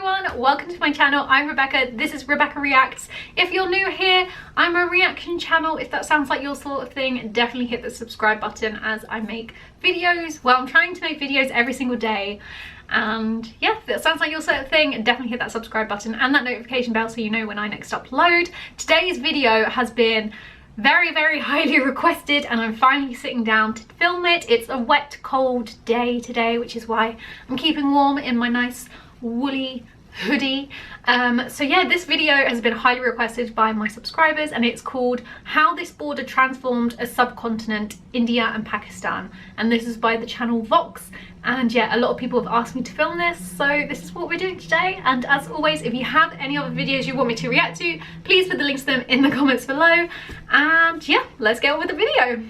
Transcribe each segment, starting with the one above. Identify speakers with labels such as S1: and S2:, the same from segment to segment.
S1: everyone, welcome to my channel. I'm Rebecca, this is Rebecca Reacts. If you're new here, I'm a reaction channel. If that sounds like your sort of thing, definitely hit the subscribe button as I make videos. Well, I'm trying to make videos every single day. And yeah, if that sounds like your sort of thing, definitely hit that subscribe button and that notification bell so you know when I next upload. Today's video has been very highly requested and I'm finally sitting down to film it. It's a wet, cold day today, which is why I'm keeping warm in my nice woolly hoodie. So yeah, this video has been highly requested by my subscribers and it's called How This Border Transformed a Subcontinent, India and Pakistan. And this is by the channel Vox. And yeah, a lot of people have asked me to film this, so this is what we're doing today. And as always, if you have any other videos you want me to react to, please put the links to them in the comments below. And yeah, let's get on with the video.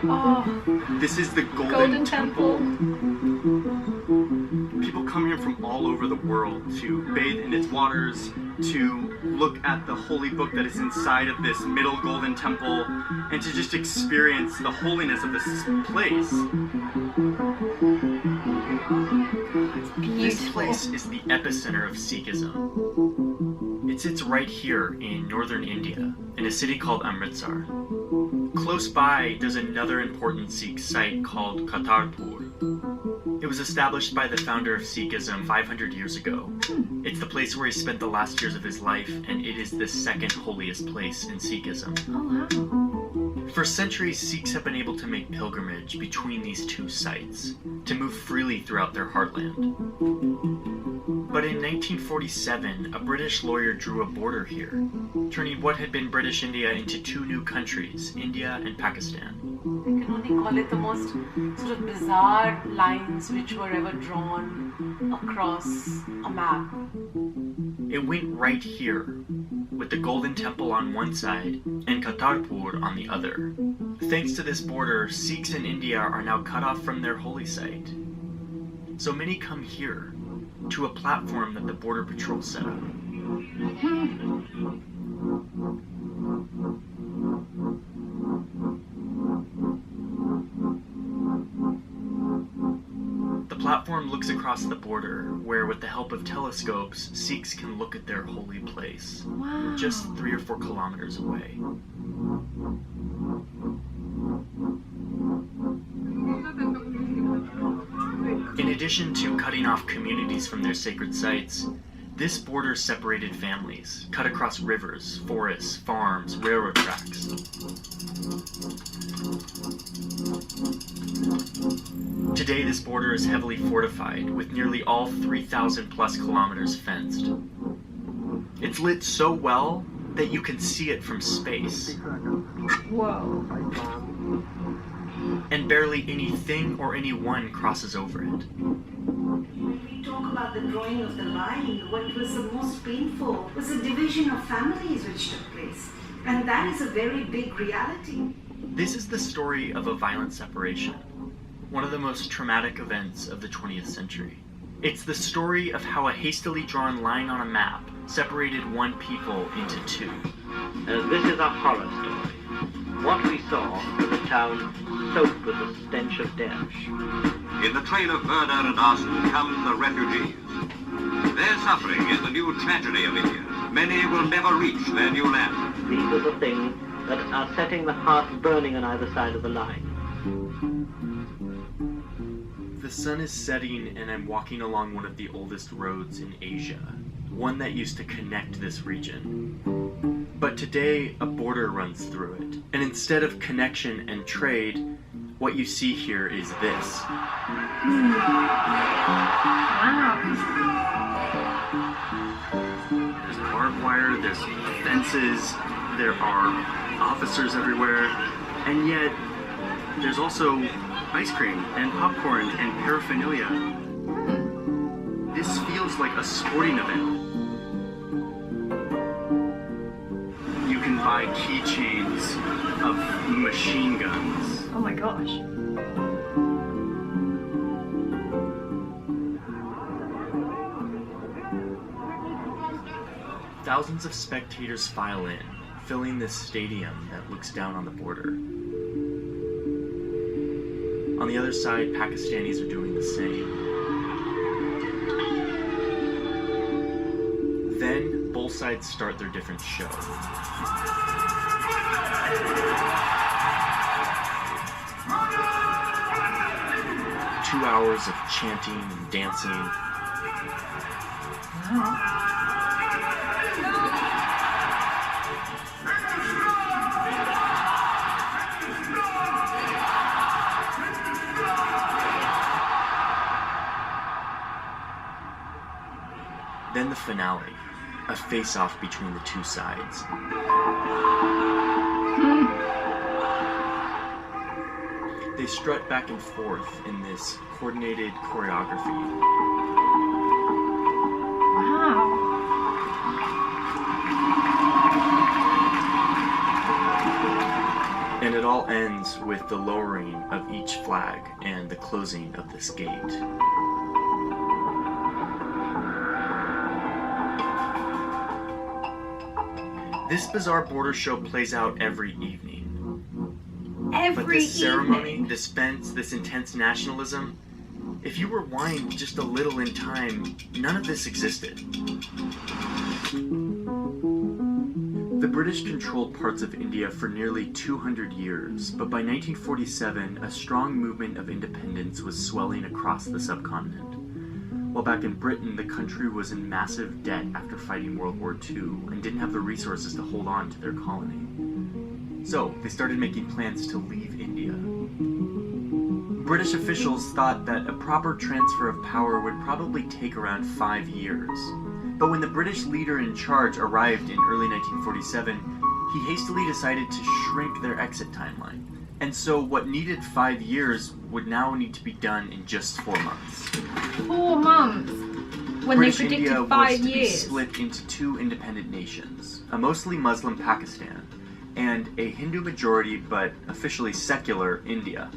S1: Oh,
S2: this is the Golden Temple. People come here from all over the world to bathe in its waters, to look at the holy book that is inside of this middle Golden Temple, and to just experience the holiness of this place. This place is the epicenter of Sikhism. It sits right here in northern India, in a city called Amritsar. Close by, there's another important Sikh site called Kartarpur. It was established by the founder of Sikhism 500 years ago. It's the place where he spent the last years of his life, and it is the second holiest place in Sikhism.
S1: oh wow.
S2: For centuries, Sikhs have been able to make pilgrimage between these two sites, to move freely throughout their heartland. But in 1947, a British lawyer drew a border here, turning what had been British India into two new countries, India and Pakistan.
S3: I can only call it the most sort of bizarre lines which were ever drawn across a map.
S2: It went right here, with the Golden Temple on one side and Kartarpur on the other. Thanks to this border, Sikhs in India are now cut off from their holy site. So many come here, to a platform that the Border Patrol set up. The platform looks across the border, where with the help of telescopes, Sikhs can look at their holy place,
S1: Wow.
S2: just 3 or 4 kilometers away. In addition to cutting off communities from their sacred sites, this border separated families, cut across rivers, forests, farms, railroad tracks. Today, this border is heavily fortified, with nearly all 3,000 plus kilometers fenced. It's lit so well that you can see it from space.
S1: Whoa.
S2: And barely anything or anyone crosses over it.
S4: When we talk about the drawing of the line, what was the most painful was the division of families which took place. And that is a very big reality.
S2: This is the story of a violent separation, one of the most traumatic events of the 20th century. It's the story of how a hastily drawn line on a map separated one people into two.
S5: This is a horror story. What we saw was a town soaked with the stench of death.
S6: In the train of murder and arson come the refugees. Their suffering is the new tragedy of India. Many will never reach their new land.
S5: These are the things that are setting the hearts burning on either side of the line.
S2: The sun is setting and I'm walking along one of the oldest roads in Asia, one that used to connect this region. But today, a border runs through it, and instead of connection and trade, what you see here is this.
S1: Wow.
S2: There's barbed wire, there's fences, there are officers everywhere, and yet there's also ice cream and popcorn and paraphernalia. This feels like a sporting event. You can buy keychains of machine guns.
S1: Oh my gosh.
S2: Thousands of spectators file in, filling this stadium that looks down on the border. On the other side, Pakistanis are doing the same. Then, both sides start their different show. 2 hours of chanting and dancing.
S1: Wow.
S2: Then the finale, a face-off between the two sides. They strut back and forth in this coordinated choreography.
S1: Wow.
S2: And it all ends with the lowering of each flag and the closing of this gate. This bizarre border show plays out every evening. But this ceremony, this fence, this intense nationalism, if you rewind just a little in time, none of this existed. The British controlled parts of India for nearly 200 years, but by 1947, a strong movement of independence was swelling across the subcontinent. While back in Britain, the country was in massive debt after fighting World War II and didn't have the resources to hold on to their colony. So, they started making plans to leave India. British officials thought that a proper transfer of power would probably take around 5 years. But when the British leader in charge arrived in early 1947, he hastily decided to shrink their exit timeline. And so what needed 5 years would now need to be done in just 4 months.
S1: 4 months? When
S2: British
S1: they predicted
S2: India
S1: 5
S2: was to be
S1: years.
S2: split into 2 independent nations, a mostly Muslim Pakistan and a Hindu majority but officially secular India.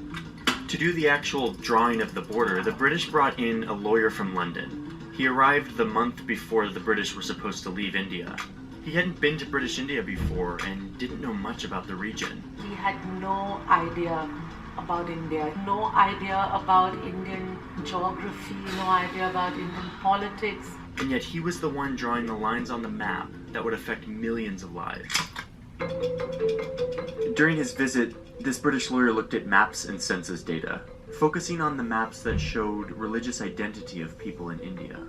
S2: To do the actual drawing of the border, the British brought in a lawyer from London. He arrived the month before the British were supposed to leave India. He hadn't been to British India before and didn't know much about the region.
S3: He had no idea about India, no idea about Indian geography, no idea about Indian politics.
S2: And yet he was the one drawing the lines on the map that would affect millions of lives. During his visit, this British lawyer looked at maps and census data, focusing on the maps that showed religious identity of people in India.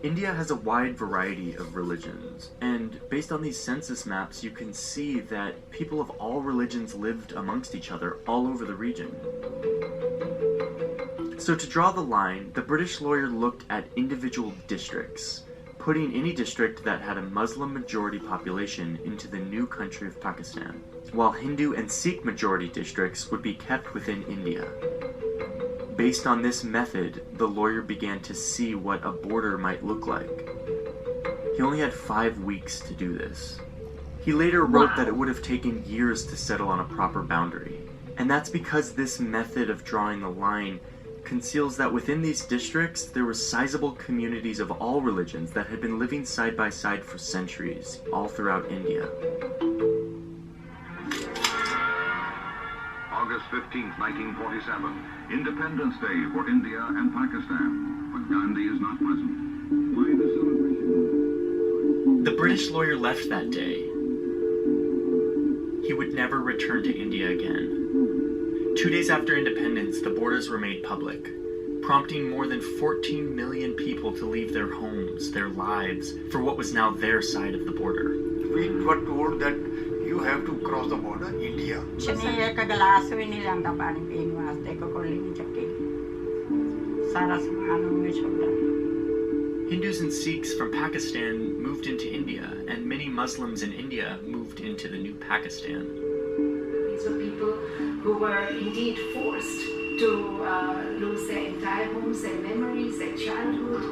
S2: India has a wide variety of religions, and based on these census maps, you can see that people of all religions lived amongst each other all over the region. So to draw the line, the British lawyer looked at individual districts, putting any district that had a Muslim majority population into the new country of Pakistan, while Hindu and Sikh majority districts would be kept within India. Based on this method, the lawyer began to see what a border might look like. He only had 5 weeks to do this. He later wrote that it would have taken years to settle on a proper boundary. And that's because this method of drawing the line conceals that within these districts, there were sizable communities of all religions that had been living side by side for centuries, all throughout India.
S7: August 15th, 1947, Independence Day for India and Pakistan, but Gandhi is not present. Why the celebration?
S2: The British lawyer left that day. He would never return to India again. 2 days after independence, the borders were made public, prompting more than 14 million people to leave their homes, their lives, for what was now their side of the border.
S8: We were told that you have to cross the border, India.
S2: Hindus and Sikhs from Pakistan moved into India, and many Muslims in India moved into the new Pakistan.
S4: These were people who were indeed forced to lose their entire homes, their memories, their childhood,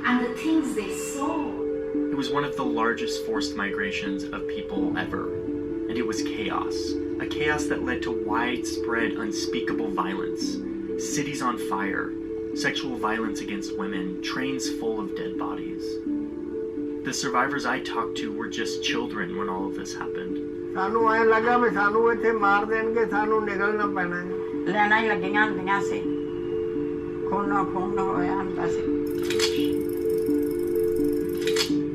S4: and the things they saw.
S2: It was one of the largest forced migrations of people ever, and it was chaos. A chaos that led to widespread unspeakable violence, cities on fire, sexual violence against women, trains full of dead bodies. The survivors I talked to were just children when all of this happened.
S9: ਲੈਣਾ ਹੀ ਲੱਗੀਆਂ ਹੁੰਦੀਆਂ ਸੀ ਖੂਨੋ ਖੂਨ ਹੋਇਆ ਹੁੰਦਾ ਸੀ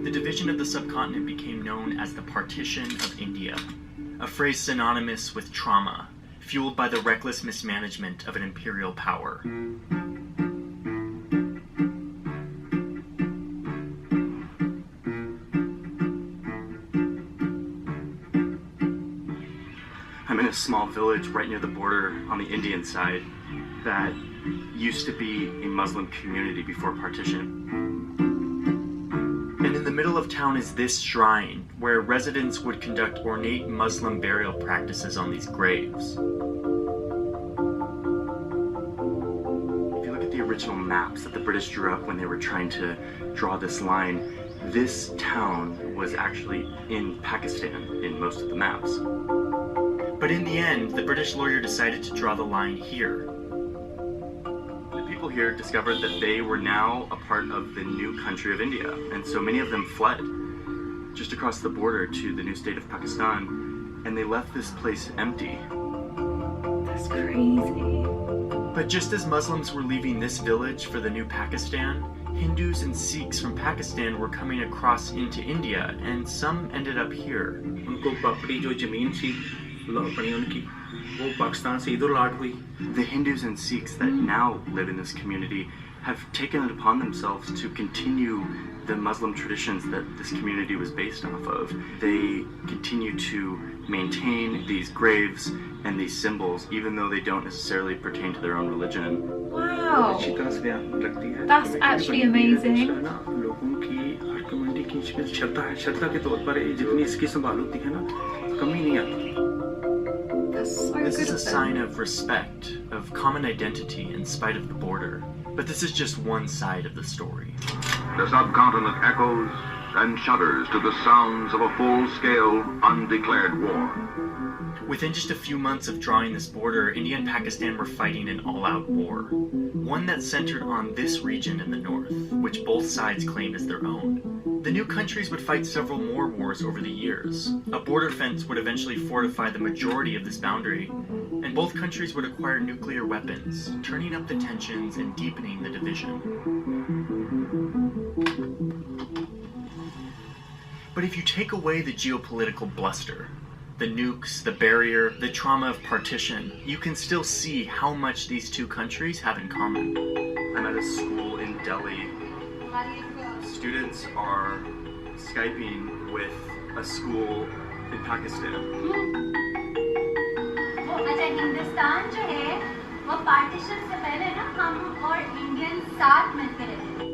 S2: The division of the subcontinent became known as the partition of India, a phrase synonymous with trauma, fueled by the reckless mismanagement of an imperial power. I'm in a small village right near the border on the Indian side that used to be a Muslim community before partition. And in the middle of town is this shrine, where residents would conduct ornate Muslim burial practices on these graves. If you look at the original maps that the British drew up when they were trying to draw this line, this town was actually in Pakistan in most of the maps. But in the end, the British lawyer decided to draw the line here. The people here discovered that they were now a part of the new country of India, and so many of them fled just across the border to the new state of Pakistan, and they left this place empty.
S1: That's crazy.
S2: But just as Muslims were leaving this village for the new Pakistan, Hindus and Sikhs from Pakistan were coming across into India, and some ended up here. The Hindus and Sikhs that now live in this community have taken it upon themselves to continue the Muslim traditions that this community was based off of. They continue to maintain these graves and these symbols, even though they don't necessarily pertain to their own religion.
S1: Wow. That's actually amazing.
S2: This is a sign of respect, of common identity in spite of the border. But this is just one side of the story.
S7: The subcontinent echoes and shudders to the sounds of a full-scale, undeclared war.
S2: Within just a few months of drawing this border, India and Pakistan were fighting an all-out war. One that centered on this region in the north, which both sides claimed as their own. The new countries would fight several more wars over the years. A border fence would eventually fortify the majority of this boundary, and both countries would acquire nuclear weapons, turning up the tensions and deepening the division. But if you take away the geopolitical bluster, the nukes, the barrier, the trauma of partition, you can still see how much these two countries have in common. I'm at a school in Delhi. Students are Skyping with a school in Pakistan.
S10: अच्छा हिंदुस्तान जो है वो partition से पहले ना हम और Indian साथ मिलकर रहते थे.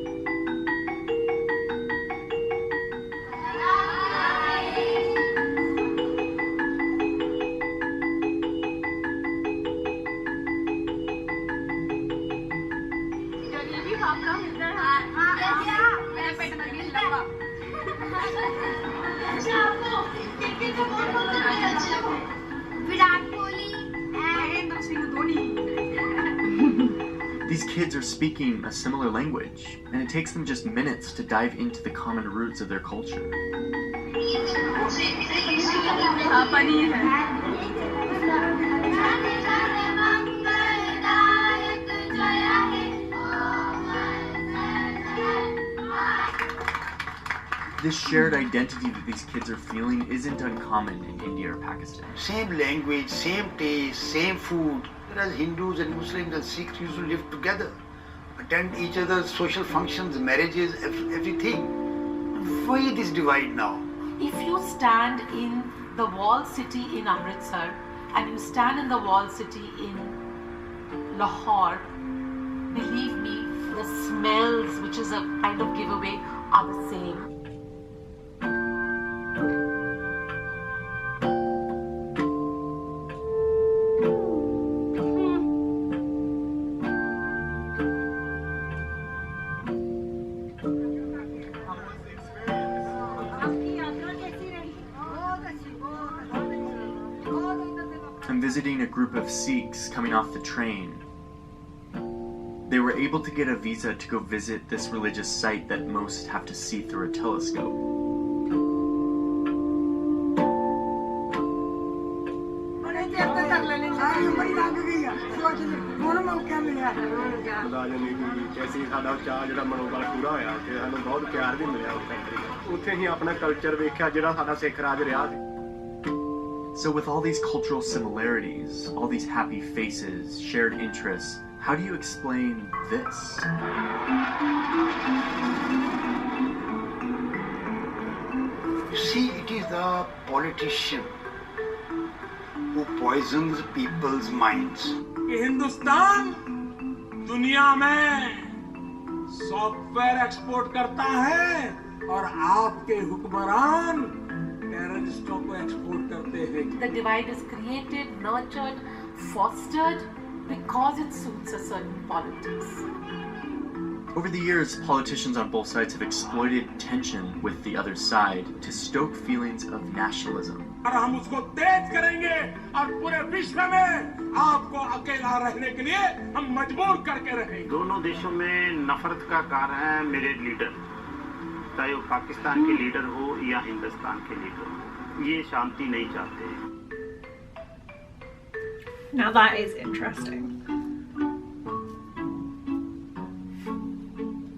S2: These kids are speaking a similar language, and it takes them just minutes to dive into the common roots of their culture. This shared identity that these kids are feeling isn't uncommon in India or Pakistan.
S8: Same language, same taste, same food. Whereas Hindus and Muslims and Sikhs used to live together, attend each other's social functions, marriages, everything. Why this divide now?
S3: If you stand in the walled city in Amritsar and you stand in the walled city in Lahore, believe me, the smells, which is a kind of giveaway, are the same.
S2: I'm visiting a group of Sikhs coming off the train. They were able to get a visa to go visit this religious site that most have to see through a telescope.
S11: खुदा जाने कि कैसी साडा चाह जिहड़ा मनोबल पूरा होया ते सानू बहुत प्यार भी मिलिया उस कंट्री दा उत्थे ही अपना कल्चर वेखिया जिहड़ा साडा सिख राज रहा।
S2: So with all these cultural similarities, all these happy faces, shared interests, how do you explain this?
S8: You see, it is the politician who poisons people's minds.
S12: Hindustan दुनिया में सॉफ्टवेयर एक्सपोर्ट करता है और आपके हुक्मरान टेररिस्टों को एक्सपोर्ट करते हैं।
S3: The divide is created, nurtured, fostered because it suits a certain politics.
S2: Over the years, politicians on both sides have exploited tension with the other side to stoke feelings of nationalism.
S12: और हम उसको तेज करेंगे और पूरे विश्व में आपको अकेला रहने के लिए हम मजबूर करके रहेंगे।
S5: दोनों देशों में नफरत का कारण है मेरे लीडर, चाहे वो पाकिस्तान के लीडर हो या हिंदुस्तान के लीडर हो, ये शांति नहीं चाहते।
S1: Now that is interesting.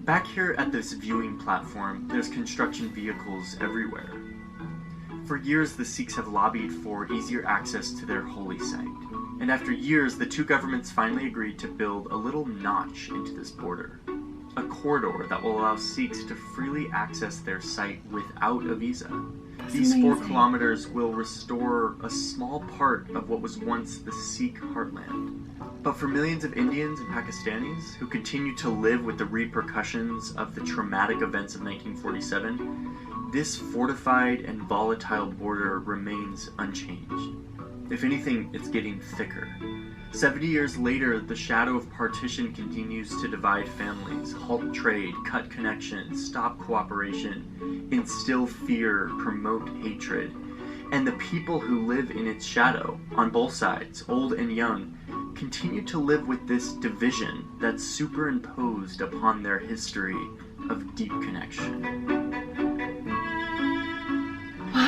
S2: Back here at this viewing platform, there's construction vehicles everywhere. For years, the Sikhs have lobbied for easier access to their holy site. And after years, the two governments finally agreed to build a little notch into this border. A corridor that will allow Sikhs to freely access their site without a visa. These 4 kilometers will restore a small part of what was once the Sikh heartland. But for millions of Indians and Pakistanis who continue to live with the repercussions of the traumatic events of 1947, this fortified and volatile border remains unchanged. If anything, it's getting thicker. 70 years later, the shadow of partition continues to divide families, halt trade, cut connections, stop cooperation, instill fear, promote hatred. And the people who live in its shadow, on both sides, old and young, continue to live with this division that's superimposed upon their history of deep connection.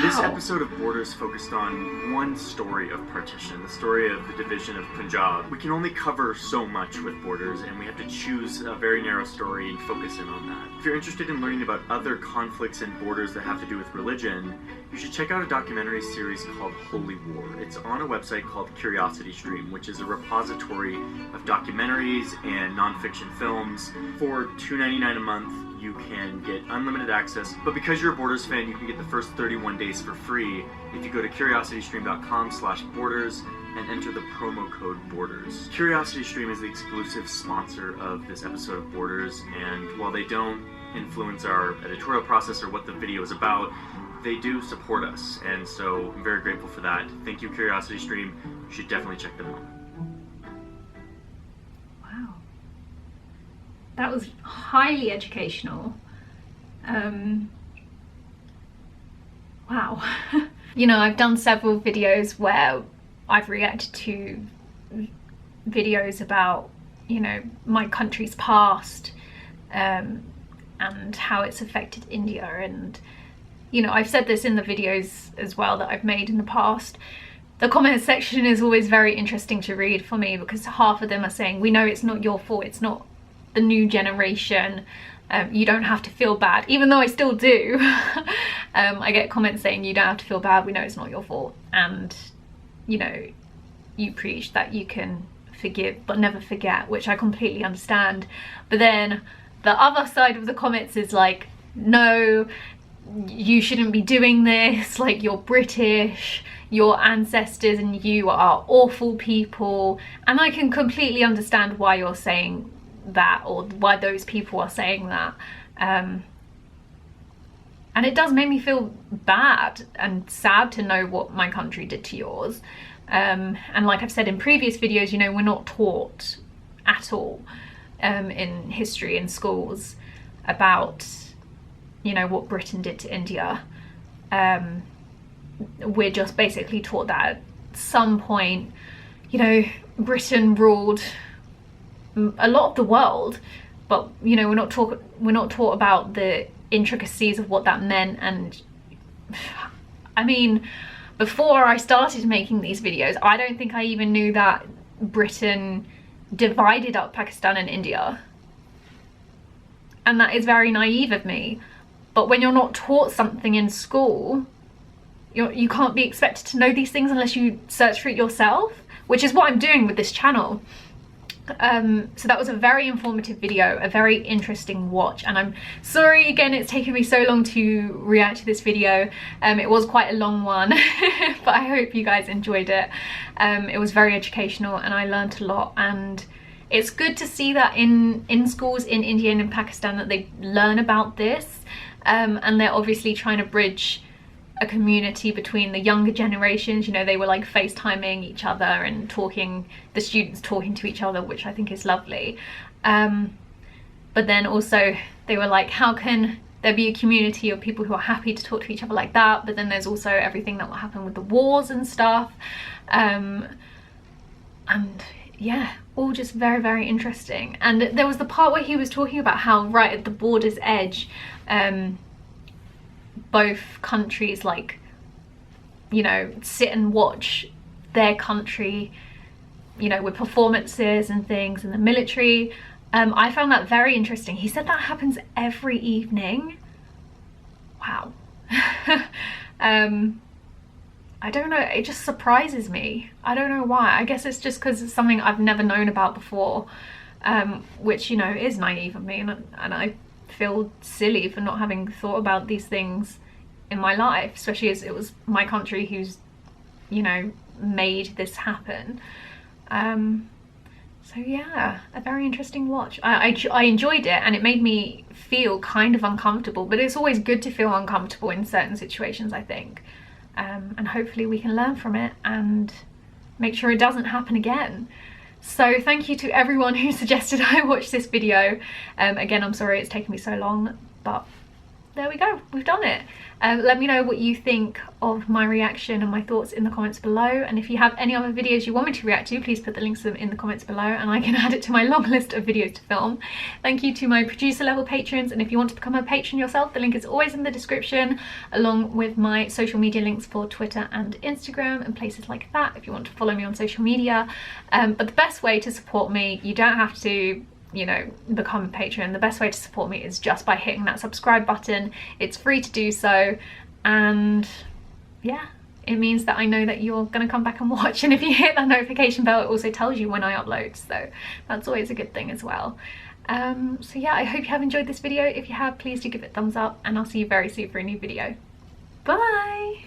S2: This episode of Borders focused on one story of partition, the story of the division of Punjab. We can only cover so much with Borders, and we have to choose a very narrow story and focus in on that. If you're interested in learning about other conflicts and borders that have to do with religion, you should check out a documentary series called Holy War. It's on a website called Curiosity Stream, which is a repository of documentaries and nonfiction films. For $2.99 a month, you can get unlimited access, but because you're a Borders fan, you can get the first 31 days for free if you go to curiositystream.com/borders and enter the promo code BORDERS. Curiosity Stream is the exclusive sponsor of this episode of Borders, and while they don't influence our editorial process or what the video is about, they do support us, and so I'm very grateful for that. Thank you, Curiosity Stream. You should definitely check them out.
S1: Wow. That was highly educational. Wow. You know, I've done several videos where I've reacted to videos about, you know, my country's past and how it's affected India, and you know, I've said this in the videos as well that I've made in the past. The comment section is always very interesting to read for me, because half of them are saying, we know it's not your fault, it's not the new generation, you don't have to feel bad, even though I still do. I get comments saying you don't have to feel bad, we know it's not your fault, and you know, you preach that you can forgive but never forget, which I completely understand. But then the other side of the comments is like, no, you shouldn't be doing this, like, you're British, your ancestors and you are awful people. And I can completely understand why you're saying that, or why those people are saying that. And it does make me feel bad and sad to know what my country did to yours. And like I've said in previous videos, you know, we're not taught at all in history in schools about, you know, what Britain did to India. We're just basically taught that at some point, you know, Britain ruled a lot of the world, but you know, we're not taught about the intricacies of what that meant. And I mean, before I started making these videos, I don't think I even knew that Britain divided up Pakistan and India. And that is very naive of me. But when you're not taught something in school, you can't be expected to know these things unless you search for it yourself, which is what I'm doing with this channel. So that was a very informative video, a very interesting watch, and I'm sorry again it's taken me so long to react to this video. It was quite a long one, but I hope you guys enjoyed it. It was very educational and I learned a lot, and it's good to see that in schools in India and in Pakistan that they learn about this, and they're obviously trying to bridge a community between the younger generations. You know, they were like FaceTiming each other and talking, the students talking to each other, which I think is lovely. But then also they were like, how can there be a community of people who are happy to talk to each other like that? But then there's also everything that will happen with the wars and stuff. And yeah, all just very, very interesting. And there was the part where he was talking about how right at the border's edge, both countries, like, you know, sit and watch their country, you know, with performances and things in the military. I found that very interesting. He said that happens every evening. Wow. I don't know, it just surprises me. I don't know why. I guess it's just because it's something I've never known about before, which, you know, is naive of me, and I feel silly for not having thought about these things in my life, especially as it was my country who's, you know, made this happen. So yeah, a very interesting watch. I enjoyed it, and it made me feel kind of uncomfortable, but it's always good to feel uncomfortable in certain situations, I think. And hopefully we can learn from it and make sure it doesn't happen again. So thank you to everyone who suggested I watch this video. Again, I'm sorry it's taken me so long, but there we go, we've done it. Let me know what you think of my reaction and my thoughts in the comments below, and if you have any other videos you want me to react to, please put the links to them in the comments below and I can add it to my long list of videos to film. Thank you to my producer level patrons, and if you want to become a patron yourself, the link is always in the description, along with my social media links for Twitter and Instagram and places like that if you want to follow me on social media. But the best way to support me, you don't have to, you know, become a patron. The best way to support me is just by hitting that subscribe button. It's free to do so, and yeah, it means that I know that you're gonna come back and watch, and if you hit that notification bell it also tells you when I upload, so that's always a good thing as well. So yeah, I hope you have enjoyed this video. If you have, please do give it a thumbs up, and I'll see you very soon for a new video. Bye!